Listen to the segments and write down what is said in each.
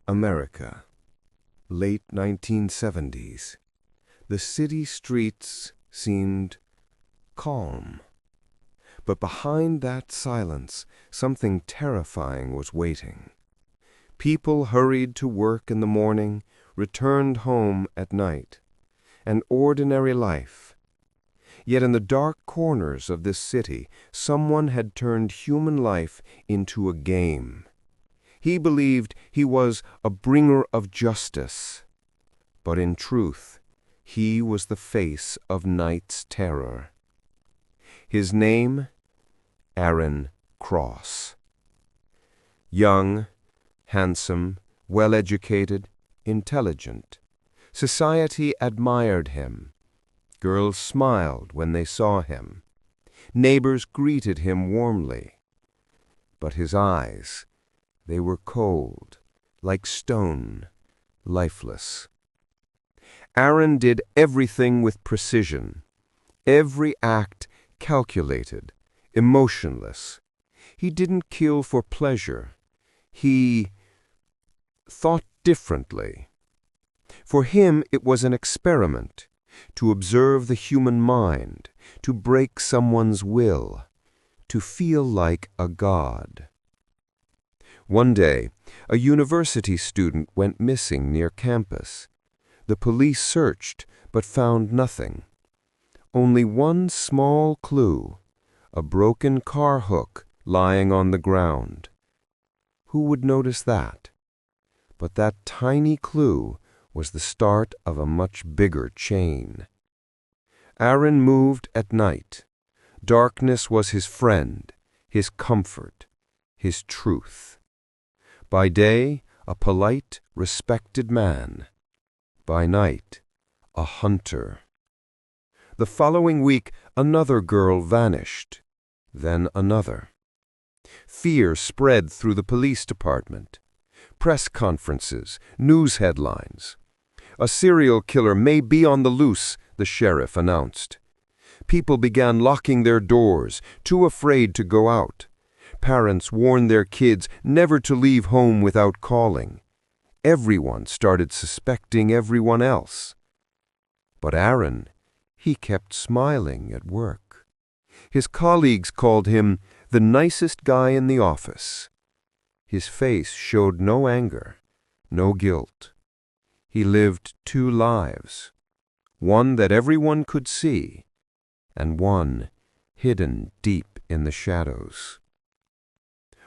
America, late 1970s. The city streets seemed calm. But behind that silence, something terrifying was waiting. People hurried to work in the morning, returned home at night. An ordinary life. Yet in the dark corners of this city, someone had turned human life into a game. He believed he was a bringer of justice. But in truth, he was the face of night's terror. His name, Aaron Cross. Young, handsome, well-educated, intelligent. Society admired him. Girls smiled when they saw him. Neighbors greeted him warmly. But his eyes, they were cold, like stone, lifeless. Aaron did everything with precision, every act calculated, emotionless. He didn't kill for pleasure. He thought differently. For him, it was an experiment, to observe the human mind, to break someone's will, to feel like a god. One day, a university student went missing near campus. The police searched, but found nothing. Only one small clue, a broken car hook lying on the ground. Who would notice that? But that tiny clue was the start of a much bigger chain. Aaron moved at night. Darkness was his friend, his comfort, his truth. By day, a polite, respected man. By night, a hunter. The following week, another girl vanished, then another. Fear spread through the police department. Press conferences, news headlines. A serial killer may be on the loose, the sheriff announced. People began locking their doors, too afraid to go out. Parents warned their kids never to leave home without calling. Everyone started suspecting everyone else. But Aaron, he kept smiling at work. His colleagues called him the nicest guy in the office. His face showed no anger, no guilt. He lived two lives, one that everyone could see, and one hidden deep in the shadows.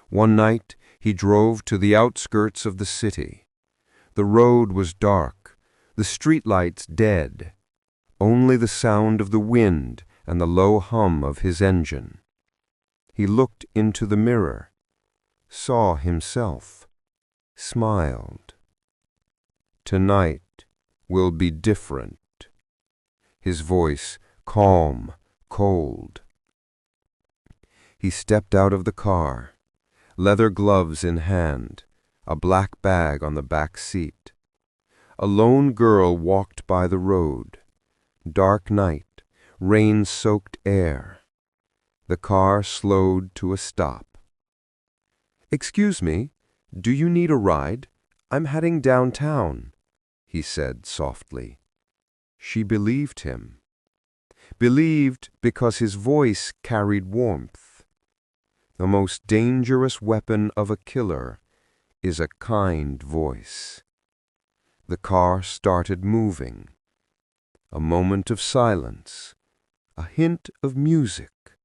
One night, he drove to the outskirts of the city. The road was dark, the streetlights dead, only the sound of the wind and the low hum of his engine. He looked into the mirror, saw himself, smiled. Tonight will be different. His voice calm, cold. He stepped out of the car, leather gloves in hand, a black bag on the back seat. A lone girl walked by the road. Dark night, rain-soaked air. The car slowed to a stop. "Excuse me, do you need a ride? I'm heading downtown," he said softly. She believed him. Believed because his voice carried warmth. The most dangerous weapon of a killer is a kind voice. The car started moving. A moment of silence, a hint of music,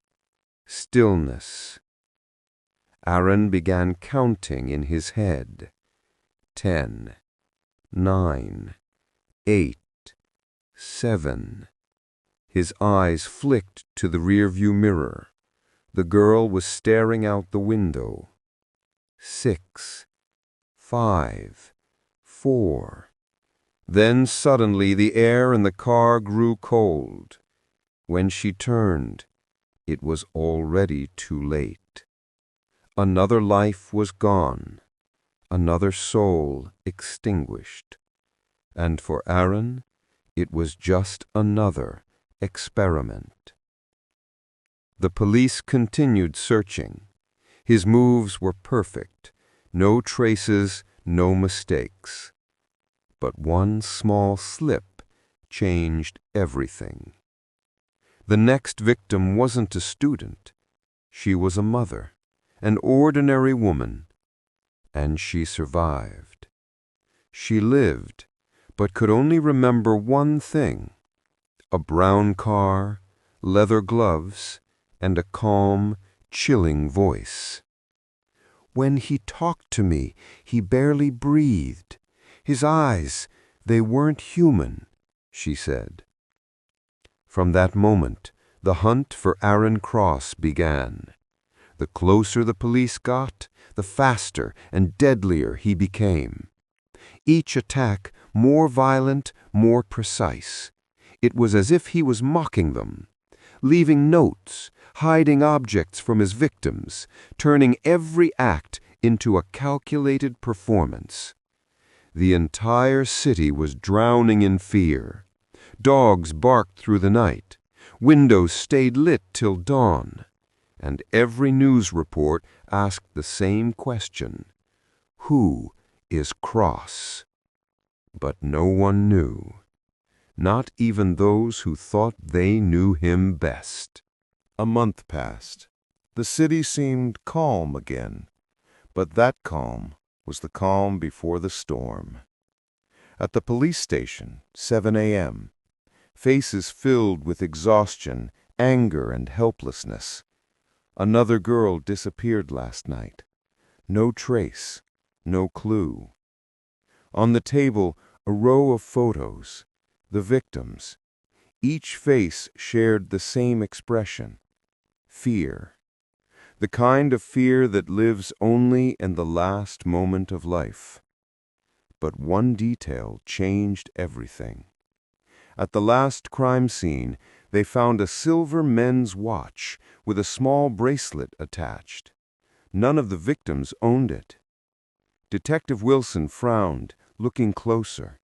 stillness. Aaron began counting in his head. 10, 9, 8, 7. His eyes flicked to the rearview mirror. The girl was staring out the window. 6, 5, 4. Then suddenly the air in the car grew cold. When she turned, it was already too late. Another life was gone, another soul extinguished. And for Aaron, it was just another experiment. The police continued searching. His moves were perfect. No traces, no mistakes. But one small slip changed everything. The next victim wasn't a student. She was a mother, an ordinary woman, and she survived. She lived, but could only remember one thing: a brown car, leather gloves, and a calm, chilling voice. When he talked to me, he barely breathed. His eyes, they weren't human, she said. From that moment, the hunt for Aaron Cross began. The closer the police got, the faster and deadlier he became. Each attack more violent, more precise. It was as if he was mocking them, leaving notes, hiding objects from his victims, turning every act into a calculated performance. The entire city was drowning in fear. Dogs barked through the night. Windows stayed lit till dawn. And every news report asked the same question: who is Cross? But no one knew. Not even those who thought they knew him best. A month passed. The city seemed calm again, but that calm was the calm before the storm. At the police station, 7 a.m., faces filled with exhaustion, anger, and helplessness. Another girl disappeared last night. No trace, no clue. On the table, a row of photos, the victims. Each face shared the same expression: fear. The kind of fear that lives only in the last moment of life. But one detail changed everything. At the last crime scene, they found a silver men's watch with a small bracelet attached. None of the victims owned it. Detective Wilson frowned, looking closer.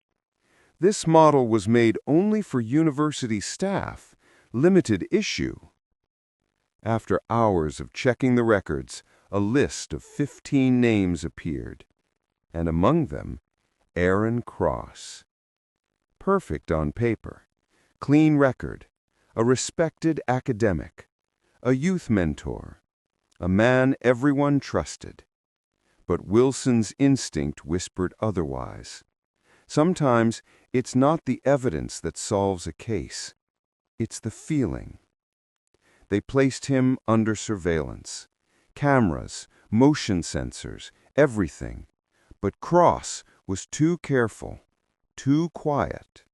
This model was made only for university staff, limited issue. After hours of checking the records, a list of 15 names appeared, and among them, Aaron Cross. Perfect on paper, clean record, a respected academic, a youth mentor, a man everyone trusted. But Wilson's instinct whispered otherwise. Sometimes it's not the evidence that solves a case. It's the feeling. They placed him under surveillance. Cameras, motion sensors, everything. But Cross was too careful, too quiet.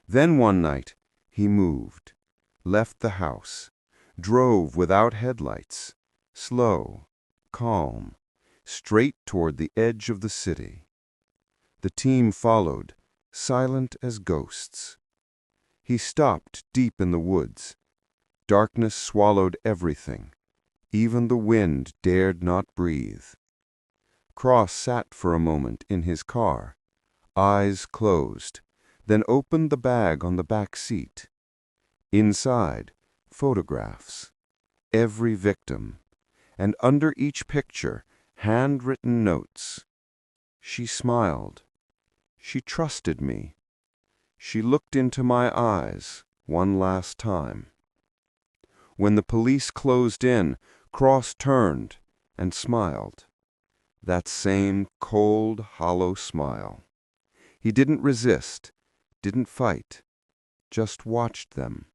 Then one night, he moved, left the house, drove without headlights, slow, calm, straight toward the edge of the city. The team followed, silent as ghosts. He stopped deep in the woods. Darkness swallowed everything. Even the wind dared not breathe. Cross sat for a moment in his car, eyes closed, then opened the bag on the back seat. Inside, photographs, every victim, and under each picture, handwritten notes. She smiled. She trusted me. She looked into my eyes one last time. When the police closed in, Cross turned and smiled. That same cold, hollow smile. He didn't resist, didn't fight, just watched them.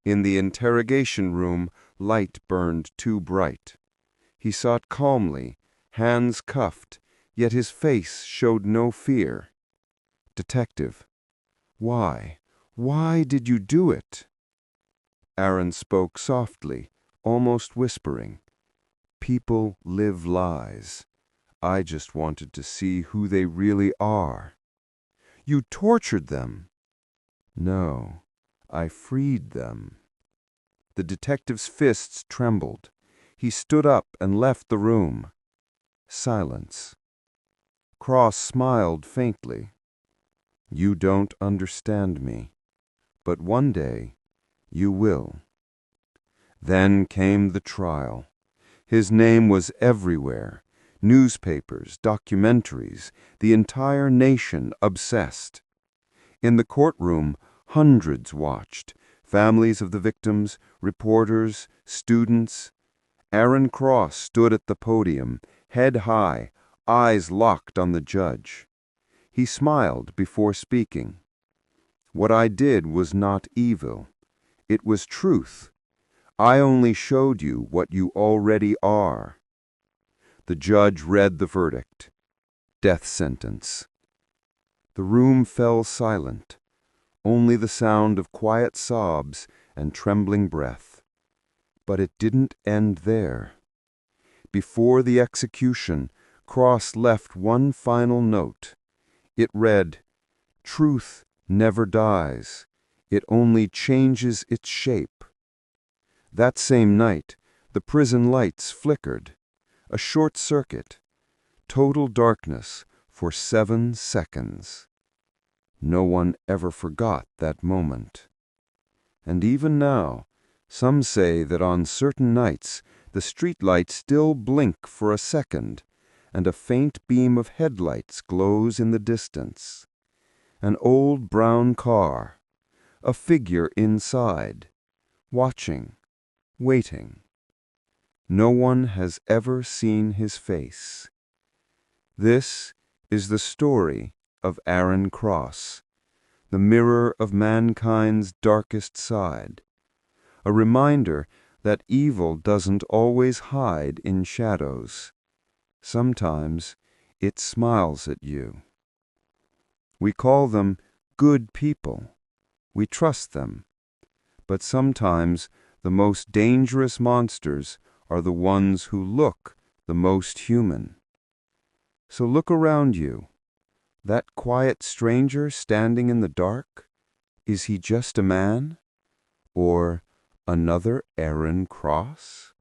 In the interrogation room, light burned too bright. He sat calmly, hands cuffed, yet his face showed no fear. Detective, why did you do it? Aaron spoke softly, almost whispering. People live lies. I just wanted to see who they really are. You tortured them. No, I freed them. The detective's fists trembled. He stood up and left the room. Silence. Cross smiled faintly. You don't understand me, but one day you will. Then came the trial. His name was everywhere. Newspapers, documentaries, the entire nation obsessed. In the courtroom, hundreds watched, families of the victims, reporters, students. Aaron Cross stood at the podium, head high, eyes locked on the judge. He smiled before speaking. "What I did was not evil. It was truth. I only showed you what you already are." The judge read the verdict. Death sentence. The room fell silent, only the sound of quiet sobs and trembling breath. But it didn't end there. Before the execution, Cross left one final note. It read, "Truth never dies. It only changes its shape." That same night, the prison lights flickered. A short circuit. Total darkness for 7 seconds. No one ever forgot that moment. And even now, some say that on certain nights the streetlights still blink for a second, and a faint beam of headlights glows in the distance. An old brown car, a figure inside, watching, waiting. No one has ever seen his face. This is the story of Aaron Cross, the mirror of mankind's darkest side, a reminder that evil doesn't always hide in shadows. Sometimes it smiles at you. We call them good people. We trust them. But sometimes the most dangerous monsters are the ones who look the most human. So look around you. That quiet stranger standing in the dark, is he just a man? Or another Aaron Cross?